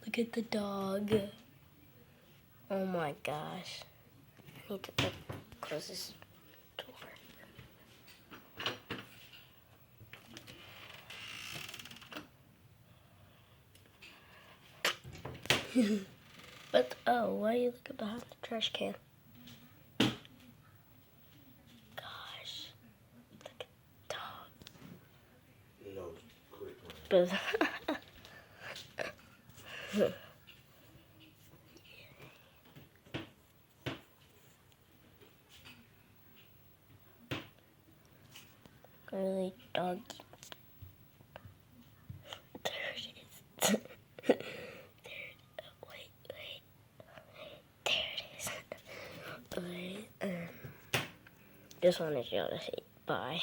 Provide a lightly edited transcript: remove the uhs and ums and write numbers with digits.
Look at the dog. Oh my gosh. I need to close this door. But, oh, why are you looking behind the trash can? Gosh. Look at the dog. No, quit. But really doggy. There it is. Wait. There it is. Just wanted y'all to say bye.